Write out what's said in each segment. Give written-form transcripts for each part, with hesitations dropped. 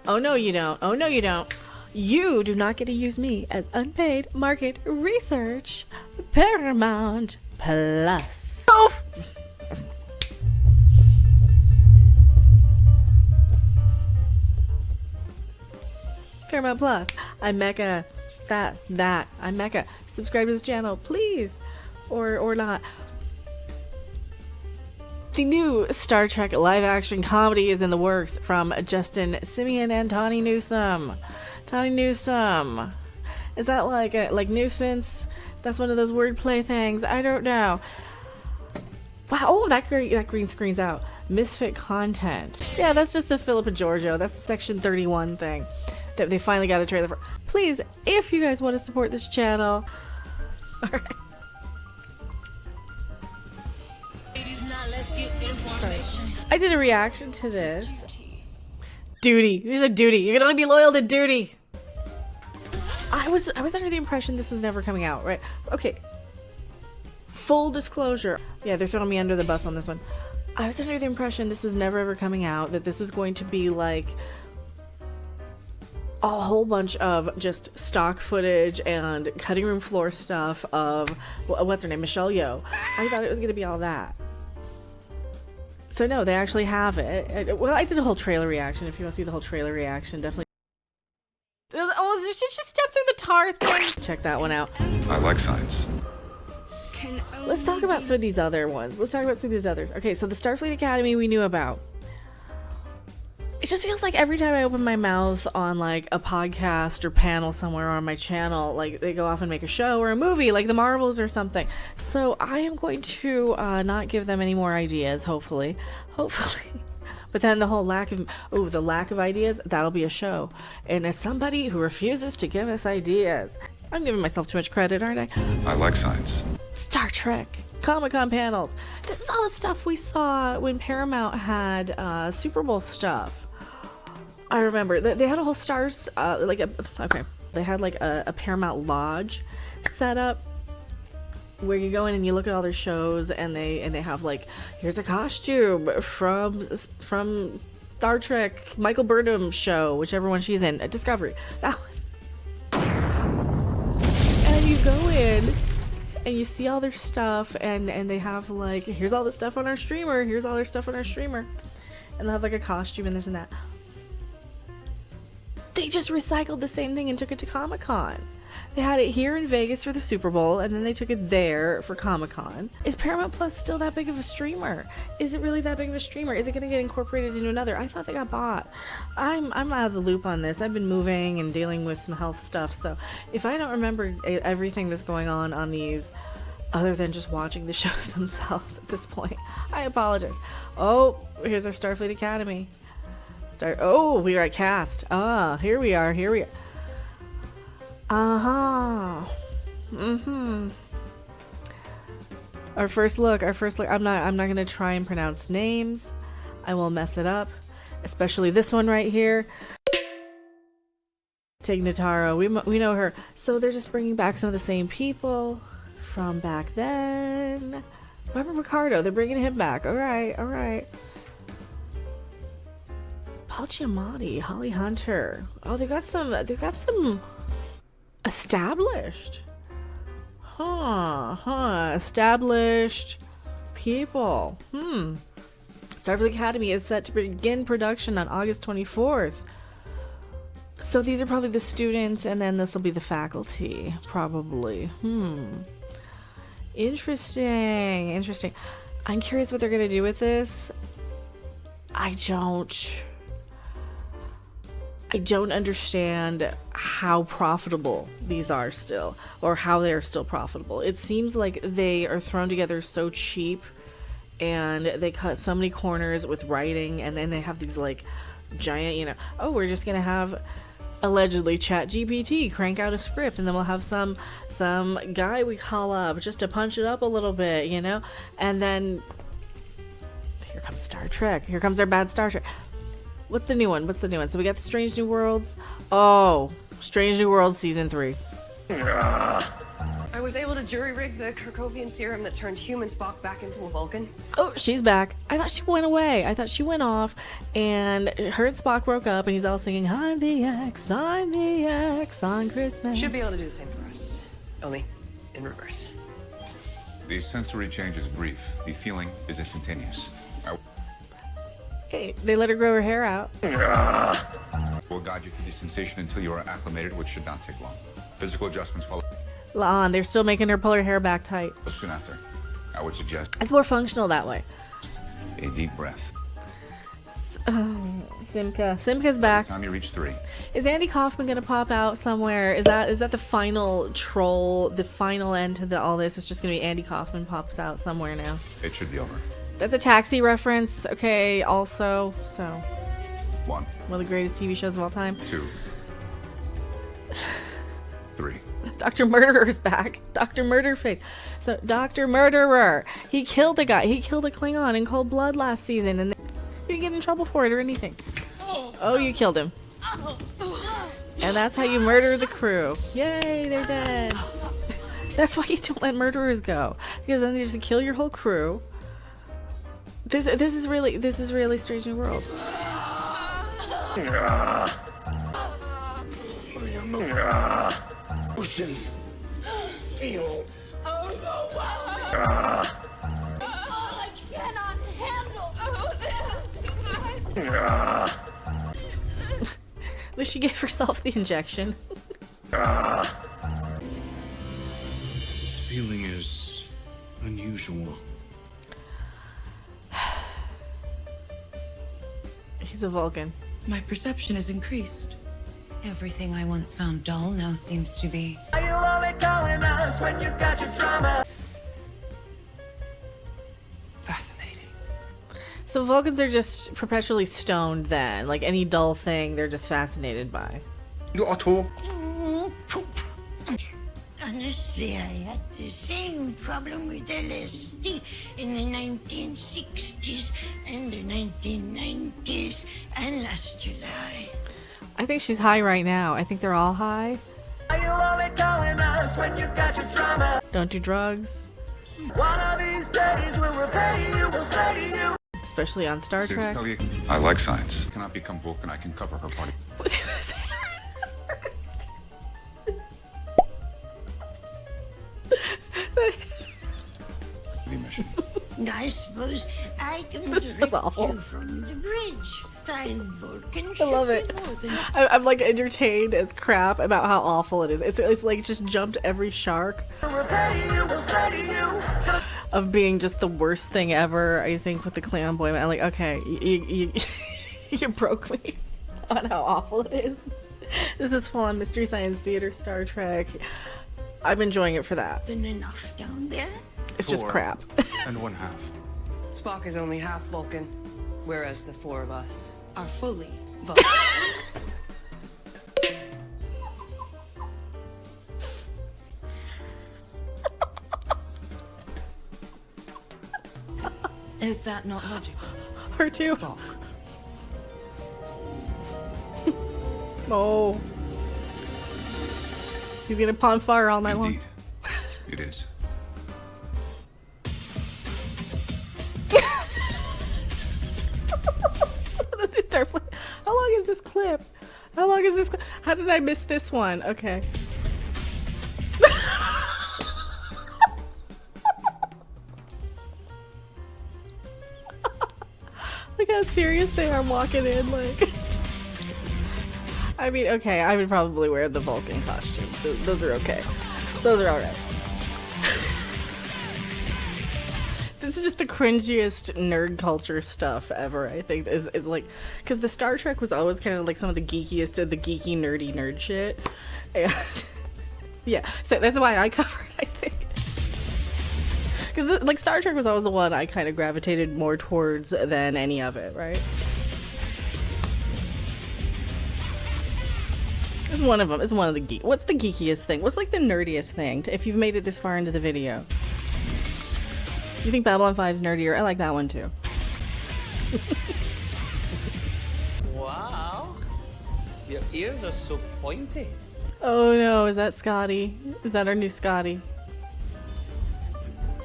Oh no you don't. Oh no you don't. You do not get to use me as unpaid market research. Paramount Plus. Oof. Paramount Plus. I'm Mecha. I'm Mecha. Subscribe to this channel, please. Or not. The new Star Trek live-action comedy is in the works from Justin Simeon and Tawny Newsome. Tawny Newsome. Is that like nuisance? That's one of those wordplay things. I don't know. Wow. Oh, that green screen's out. Misfit content. Yeah, that's just the Philippa Giorgio. That's the Section 31 thing that they finally got a trailer for. Please, if you guys want to support this channel. All right. I did a reaction to this. Duty. These are Duty. You can only be loyal to Duty. I was under the impression this was never coming out, right? Okay. Full disclosure. Yeah, they're throwing me under the bus on this one. I was under the impression this was never ever coming out, that this was going to be like a whole bunch of just stock footage and cutting room floor stuff of, what's her name, Michelle Yeoh. I thought it was going to be all that. So no, they actually have it. Well, I did a whole trailer reaction. If you want to see the whole trailer reaction, definitely. Oh, did she just step through the tar thing? Check that one out. I like science. Let's talk about some of these other ones. Let's talk about some of these others. Okay, so the Starfleet Academy we knew about. It just feels like every time I open my mouth on like a podcast or panel somewhere on my channel, like they go off and make a show or a movie like the Marvels or something. So I am going to not give them any more ideas, hopefully. But then the whole lack of ideas, that'll be a show. And as somebody who refuses to give us ideas, I'm giving myself too much credit, aren't I? I like science. Star Trek, ComicCon panels. This is all the stuff we saw when Paramount had Super Bowl stuff. I remember they had a whole stars they had like a Paramount Lodge set up where you go in and you look at all their shows, and they have like, here's a costume from Star Trek Michael Burnham's show, whichever one she's in, Discovery. That one. And you go in and you see all their stuff, and they have like, here's all the stuff on our streamer, and they'll have like a costume and this and that. They just recycled the same thing and took it to Comic-Con. They had it here in Vegas for the Super Bowl, and then they took it there for Comic-Con. Is Paramount Plus still that big of a streamer? Is it really that big of a streamer? Is it going to get incorporated into another? I thought they got bought. I'm out of the loop on this. I've been moving and dealing with some health stuff, so if I don't remember everything that's going on these, other than just watching the shows themselves at this point, I apologize. Oh, here's our Starfleet Academy. Oh, we are at cast. Here we are. Our first look. I'm not gonna try and pronounce names. I will mess it up, especially this one right here. Tig Notaro, we know her. So they're just bringing back some of the same people from back then. Robert Ricardo, they're bringing him back. All right. Paul Giamatti, Holly Hunter. Oh, they've got some established. Established people. Starfleet Academy is set to begin production on August 24th. So these are probably the students, and then this will be the faculty, probably. Interesting. I'm curious what they're gonna do with this. I don't understand how profitable these are still, or how they are still profitable. It seems like they are thrown together so cheap, and they cut so many corners with writing, and then they have these like giant, oh, we're just gonna have allegedly ChatGPT crank out a script, and then we'll have some guy we call up just to punch it up a little bit, and then here comes Star Trek. Here comes our bad Star Trek. What's the new one? So we got the Strange New Worlds. Oh, Strange New Worlds Season 3. I was able to jury-rig the Kirkovian serum that turned human Spock back into a Vulcan. Oh, she's back. I thought she went away. I thought she went off, and her and Spock broke up, and he's all singing, I'm the X on Christmas. Should be able to do the same for us. Only in reverse. The sensory change is brief. The feeling is instantaneous. I Hey, they let her grow her hair out. will guide you through the sensation until you are acclimated, which should not take long. Physical adjustments follow Lon, they're still making her pull her hair back tight. soon after. I would suggest It's more functional that way. a deep breath. Simka's back. By the time you reach 3, Is Andy Kaufman gonna pop out somewhere? Is that the final troll, the final end to all this? It's just gonna be Andy Kaufman pops out somewhere now. it should be over. That's a Taxi reference. Okay, also, so 1, one of the greatest TV shows of all time. 2, 3. Dr. Murderer's back. Dr. Murderface. So Dr. Murderer, he killed a guy. He killed a Klingon in cold blood last season, and he didn't get in trouble for it or anything. Oh, you killed him. And that's how you murder the crew. Yay, they're dead. That's why you don't let murderers go, because then they just kill your whole crew. This is really Strange New Worlds. Oceans feel I cannot handle this. At least she gave herself the injection. This feeling is unusual. He's a Vulcan. My perception has increased. Everything I once found dull now seems to be. Are you only calling us when you got your drama? Fascinating. So Vulcans are just perpetually stoned then. Like any dull thing, they're just fascinated by. Otto. Honestly, I had the same problem with LSD in the 1960s and the 1990s and last July. I think she's high right now. I think they're all high. Are you only calling us when you got your drama? Don't do drugs. One of these days we'll repay you, we'll slay you. Especially on Star Since Trek. Kelly I like science. Cannot become Vulcan. I can cover her party. The mission. I suppose I can This direct was awful. you from the bridge. Five Vulcans I love should it. be more than I'm like entertained as crap about how awful it is. It's like just jumped every shark We'll repay you, we'll slay you. of being just the worst thing ever. I think with the Clan Boy. I'm like, okay, you you broke me on how awful it is. This is full on Mystery Science Theater Star Trek. I'm enjoying it for that. enough down there. It's just 4 crap. and 1/2. Spock is only half Vulcan, whereas the 4 of us Are fully Vulcan. Is that not logical? Her too. Spock. Oh. He's gonna pawn fire all night long. Indeed. It is. Starfleet. How long is this clip? How long is this? How did I miss this one? Okay. Look how serious they are walking in. Like, I mean, okay, I would probably wear the Vulcan costume. Those are okay. Those are alright. This is just the cringiest nerd culture stuff ever, I think, is like, because the Star Trek was always kind of like some of the geekiest of the geeky, nerdy nerd shit. And yeah, so that's why I cover it, I think. Because, like, Star Trek was always the one I kind of gravitated more towards than any of it, right? It's one of them. It's one of the geek. What's the geekiest thing? What's, like, the nerdiest thing, if you've made it this far into the video? You think Babylon 5's nerdier? I like that one too. Wow, your ears are so pointy. Oh no, is that Scotty? Is that our new Scotty?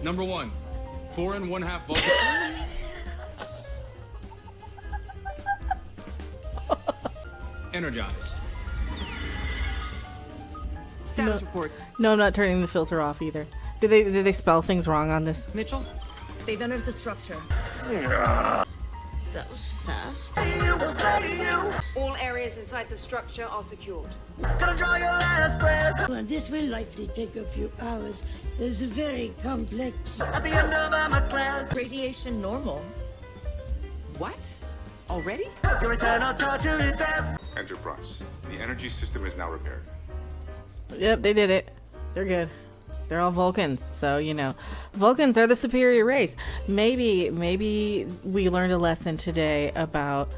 Number 1, 4 1/2 Vulcan. Energize. Status report. No, I'm not turning the filter off either. Did they spell things wrong on this? Mitchell? They've entered the structure. That was fast. You will say you. All areas inside the structure are secured. Gonna draw your last breath. Well, this will likely take a few hours. There's a very complex. At the end of my class. Radiation normal. What? Already? Your eternal torture is death. Enterprise. The energy system is now repaired. Yep, they did it. They're good. They're all Vulcans, so you know, Vulcans are the superior race. Maybe we learned a lesson today about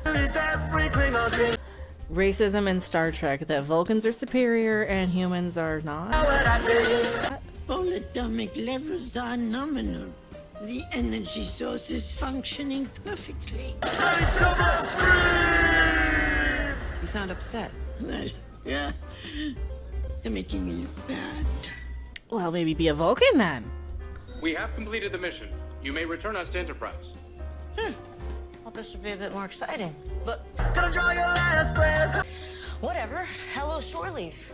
racism in Star Trek. That Vulcans are superior and humans are not. All atomic levels are nominal. The energy source is functioning perfectly. You sound upset. Well, yeah. They're making me look bad. Well, maybe be a Vulcan then. We have completed the mission. You may return us to Enterprise. Thought this would be a bit more exciting. But Gonna draw your last breath. whatever. Hello, shore leave.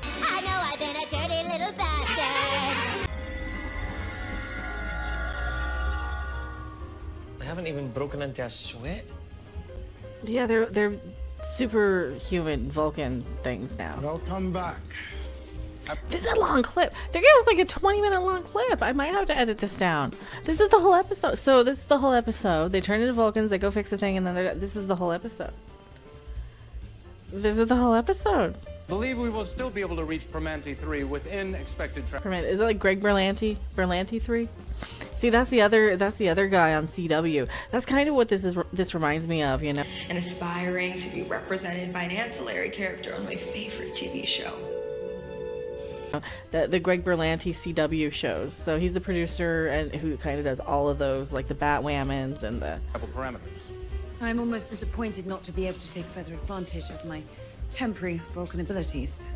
I know I've been a dirty little bastard. I haven't even broken into a sweat. Yeah, they're superhuman Vulcan things now. I'll come back. This is a long clip. They're giving us like a 20-minute long clip. I might have to edit this down. This is the whole episode. So this is the whole episode. They turn into Vulcans, they go fix a thing, and then this is the whole episode. This is the whole episode. Believe we will still be able to reach Permanente 3 within expected For a travel. minute, is it like Greg Berlanti? Berlanti 3? See, that's the other guy on CW. That's kind of what this reminds me of, you know. And aspiring to be represented by an ancillary character on my favorite TV show. The Greg Berlanti CW shows. So he's the producer and who kind of does all of those, like the Batwhamons and the. Couple parameters. I'm almost disappointed not to be able to take further advantage of my temporary Vulcan abilities.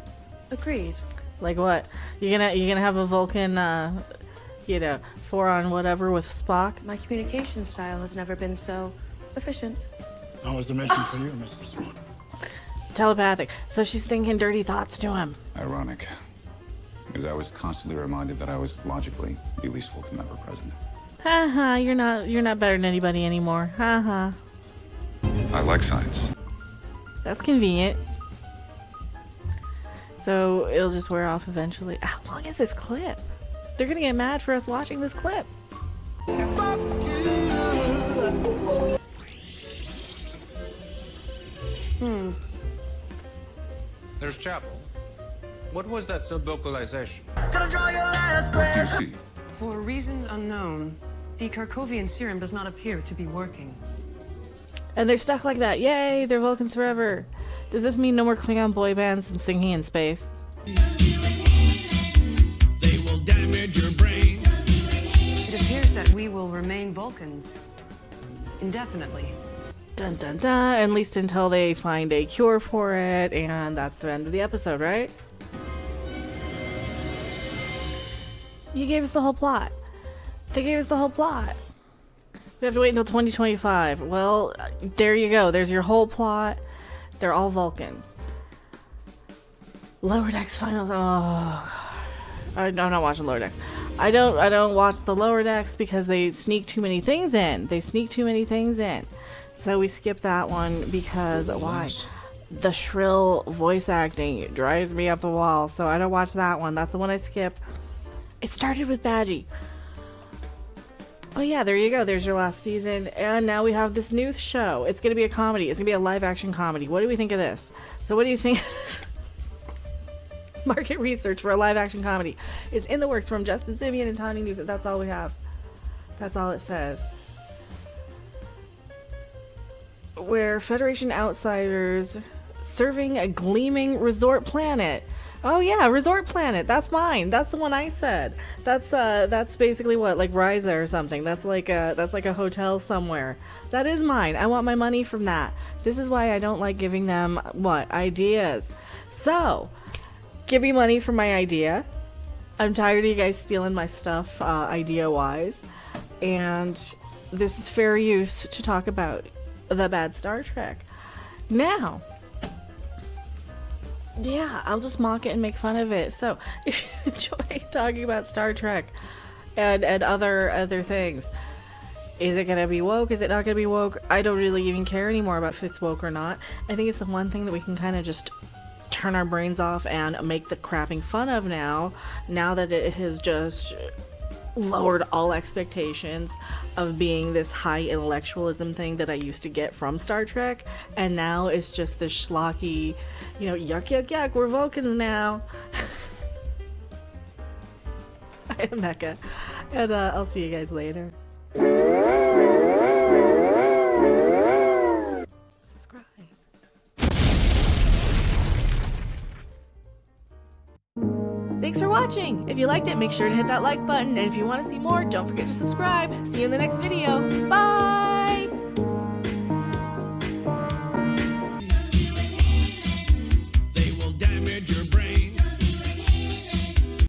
Agreed. Like what? You gonna have a Vulcan, 4 on whatever with Spock? My communication style has never been so efficient. How was the mission for you, Mr. Spock? Telepathic. So she's thinking dirty thoughts to him. Ironic. Because I was constantly reminded that I was logically the least Vulcan member present. Haha, you're not better than anybody anymore. Haha. I like science. That's convenient. So it'll just wear off eventually. How long is this clip? They're gonna get mad for us watching this clip. There's Chapel. What was that sub-vocalization? Gonna draw your last What do you breath. see? For reasons unknown, the Karkovian serum does not appear to be working. And they're stuck like that. Yay, they're Vulcans forever. Does this mean no more Klingon boy bands and singing in space? They will damage your brain. It appears that we will remain Vulcans indefinitely. Dun dun dun. At least until they find a cure for it, and that's the end of the episode, right? You gave us the whole plot. They gave us the whole plot. We have to wait until 2025. Well, there you go. There's your whole plot. They're all Vulcans. Lower Decks finals. Oh, I'm not watching Lower Decks. I don't watch the Lower Decks because they sneak too many things in. So we skip that one because why? The shrill voice acting drives me up the wall. So I don't watch that one. That's the one I skip. It started with Badgie. Oh yeah, there you go. There's your last season. And now we have this new show. It's going to be a comedy. It's going to be a live action comedy. What do we think of this? So what do you think? Market research for a live action comedy is in the works from Justin Simeon and Tawny News. That's all we have. That's all it says. Where Federation outsiders serving a gleaming resort planet. Oh yeah, Resort Planet. That's mine. That's the one I said. That's basically what, like Ryza or something. That's like a hotel somewhere. That is mine. I want my money from that. This is why I don't like giving them ideas. So, give me money for my idea. I'm tired of you guys stealing my stuff idea-wise, and this is fair use to talk about the bad Star Trek. Now, yeah, I'll just mock it and make fun of it. So, if you enjoy talking about Star Trek and other things, is it gonna be woke? Is it not gonna be woke? I don't really even care anymore about if it's woke or not. I think it's the one thing that we can kind of just turn our brains off and make the crapping fun of now that it has just lowered all expectations of being this high intellectualism thing that I used to get from Star Trek, and now it's just this schlocky, you know, yuck yuck yuck, we're Vulcans now. I am Mecha, and I'll see you guys later. Subscribe. Thanks for watching! If you liked it, make sure to hit that like button, and if you want to see more, don't forget to subscribe. See you in the next video. Bye!